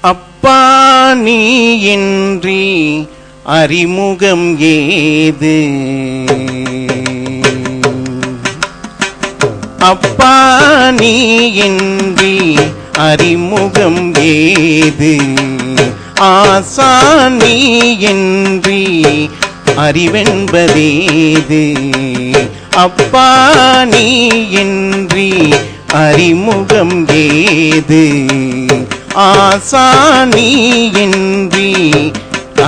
அப்பா நீ இன்றி அறிமுகம் ஏது, அப்பா நீ இன்றி அறிமுகம் ஏது, ஆசா நீ இன்றி அறிவென்பதேது, அப்பா நீ இன்றி அறிமுகம் ஏது, ஆசா நீ இன்றி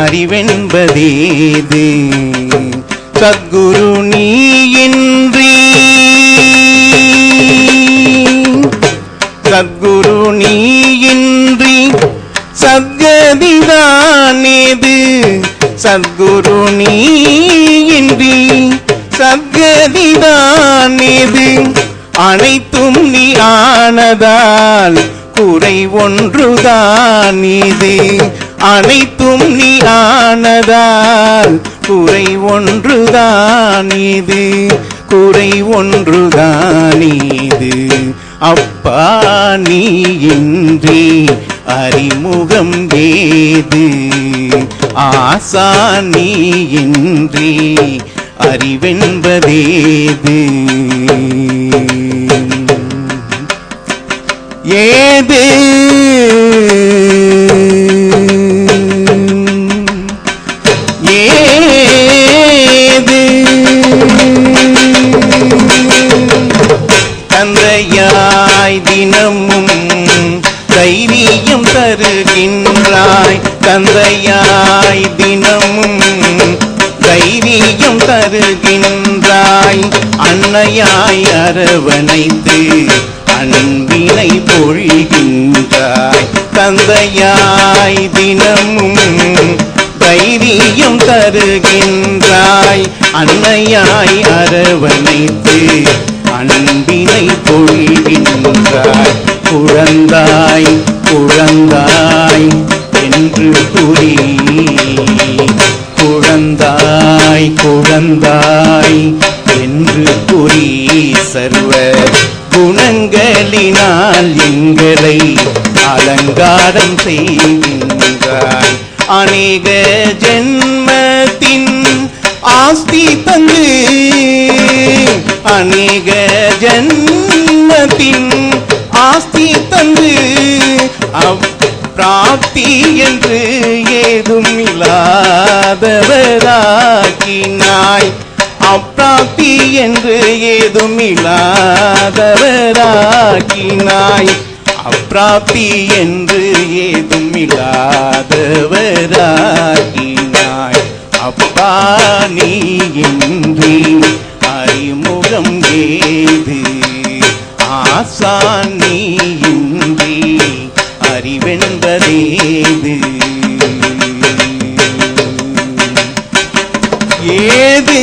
அறிவென்பதேது, சத்குரு நீ இன்றி, சத்குரு நீ இன்றி சத்கதிதானேது, சத்குரு நீ இன்றி சத்கதிதானேது, அனைத்தும் நீ ஆனதால் குறை ஒன்றுதான் இது, அனைத்தும் நீ ஆனதால் குறை ஒன்றுதான் இது, குறை ஒன்றுதான் இது, அப்பா நீ இன்றி அறிமுகம் ஏது, ஆசா நீ இன்றி அறிவென்பதேது, ஏது ஏது தந்தையாய் தினமும் தைரியம் தருகின்றாய், தந்தையாய் தினமும் தைரியம் தருகின்றாய், அன்னையாய் அரவணைத்து அன்பினை பொழிகின்றாய், தந்தையாய் தினமும் தைரியம் தருகின்றாய், அன்னையாய் அரவணைத்து அன்பினை பொழிகின்றாய், குழந்தாய் குழந்தாய் என்று கூறி, குழந்தாய் குழந்தாய் என்று கூறி சர்வ குணங்களினால் எங்களை அலங்காரம் செய்கின்றாய், அநேக ஜென்மத்தின் ஆஸ்தி தந்து, அநேக ஜென்மத்தின் ஆஸ்தி தந்து, அப்பிராப்தி என்று ஏதும் இல்லாதவராக்கினாய், அப்பிராப்தி என்று ஏதும் இல்லாதவராக்கினாய், அப்பிராப்தி என்று ஏதும் இல்லாதவராக்கினாய், அப்பா நீ இன்றி அறிமுகம் ஏது, ஆசா நீ இன்றி அறிவென்பதேது, ஏது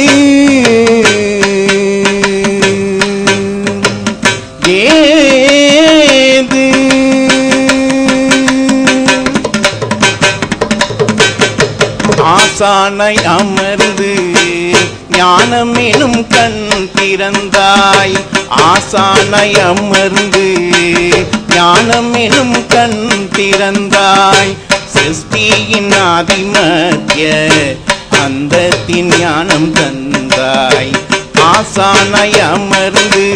ஏது ஆசானை அமர்ந்து ஞானம் எனும் கண் திறந்தாய், ஆசானை அமர்ந்து ஞானம் எனும் கண் திறந்தாய், சிருஷ்டியின் ஆதிமத்திய அந்தத்தின் ஞானம் தந்தாய், ஆசானை அமர்ந்து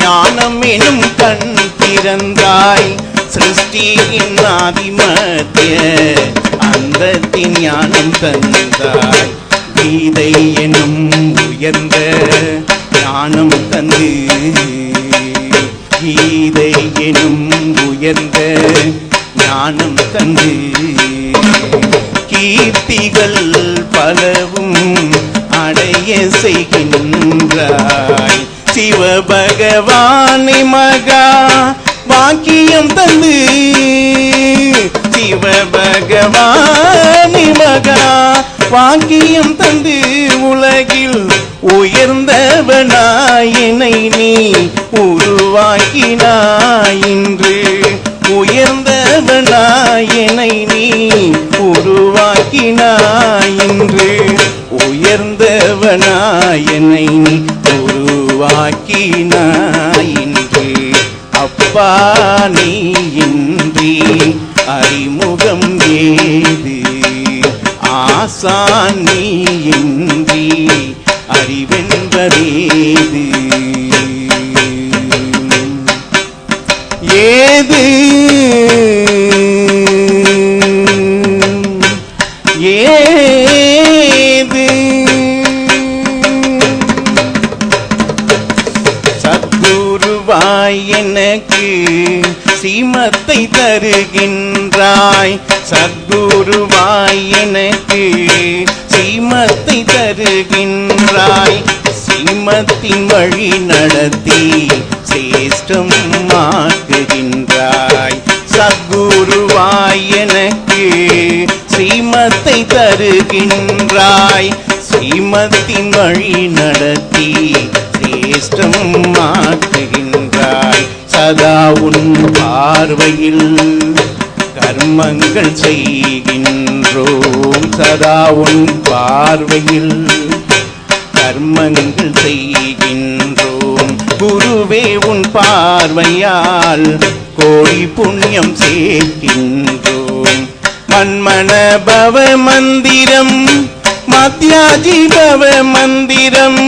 ஞானம் எனும் கண் திறந்தாய், சிருஷ்டியின் ஆதிமத்திய அந்தத்தின் ஞானம் தந்தாய், கீதை எனும் உயர்ந்த ஞானம் தந்து, கீதை எனும் உயர்ந்த ஞானம் தந்து, கீர்த்திகள் பலவும் அடைய செய்கின்றாய், சிவபகவானை மகா வாக்கியம் தந்து, சிவபகவானை மகா வாக்கியம் தந்து, உலகில் உயர்ந்தவனாய் என்னை நீ உருவாக்கினாய், இன்று உயர்ந்தவனாய் என்னை நீ உருவாக்கினாய், இன்று உயர்ந்தவனாய் என்னை நீ உருவாக்கினாய், இன்று அப்பா நீ இன்றி அறி ஆசான் நீ இன்றி அறிவென்பதேது ஏது ஏது சத்குருவாய் எனக்கு சீமத்தை தருகின்றாய் சத்குருவாய் எனக்கு சீமத்தை தருகின்றாய் சீமத்தின் வழி நடத்தி சேஷ்டம் ஆக்குகின்றாய் சத்குருவாய் எனக்கு சீமத்தை தருகின்றாய் சீமத்தின் வழி நடத்தி சேஷ்டம் ஆக்குகின்றாய் சதா உன் பார்வையில் கர்மங்கள் செய்கின்றோம் சதா உன் பார்வையில் கர்மங்கள் செய்கின்றோம் குருவே உன் பார்வையால் கோடி புண்ணியம் சேர்க்கின்றோம் மன்மன பவ மந்திரம் மத்யாஜி பவ மந்திரம்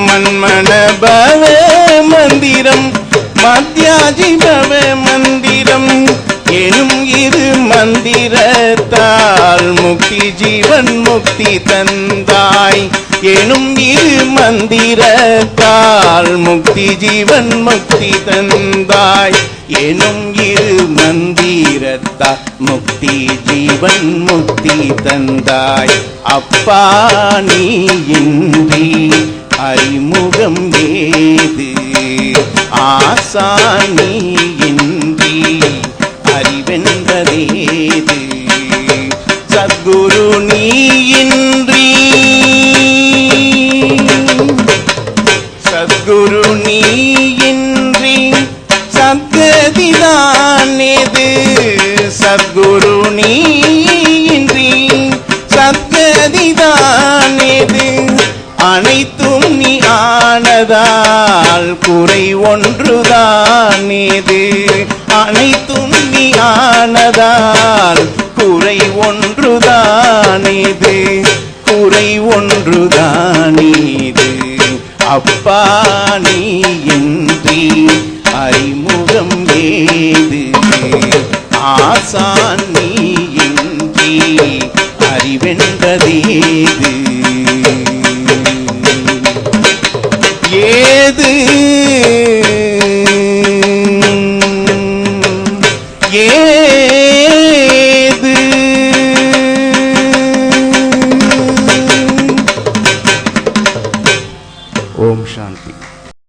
மன்மன பவ மந்திரம் மத்யாஜி பவ மந்திரம் எனும் இரு மந்திரத்தால் முக்தி ஜீவன் முக்தி தந்தாய் எனும் இரு மந்திரத்தால் முக்தி ஜீவன் முக்தி தந்தாய் எனும் இரு மந்திரத்தால் முக்தி ஜீவன் முக்தி தந்தாய் அப்பா நீ இன்றி அறிமுகம் ஏது ஆசான் நீ இன்றி அறிவென்பதேது சத்குரு நீ இன்றி சத்குரு நீ இன்றி சத்கதிதான் எது சத்குரு நீ இன்றி சத்கதிதான் எது அனைத்தும் நீ ஆனதால் குறை ஒன்றுதான் ஏது அனைத்தும் நீ ஆனதால் குறை ஒன்றுதான் ஏது குறை ஒன்றுதான் ஏது அப்பா நீ இன்றி அறிமுகம் ஏது ஆசான் நீ இன்றி அறிவென்பதேது ஏது ஏது ஓம் சாந்தி.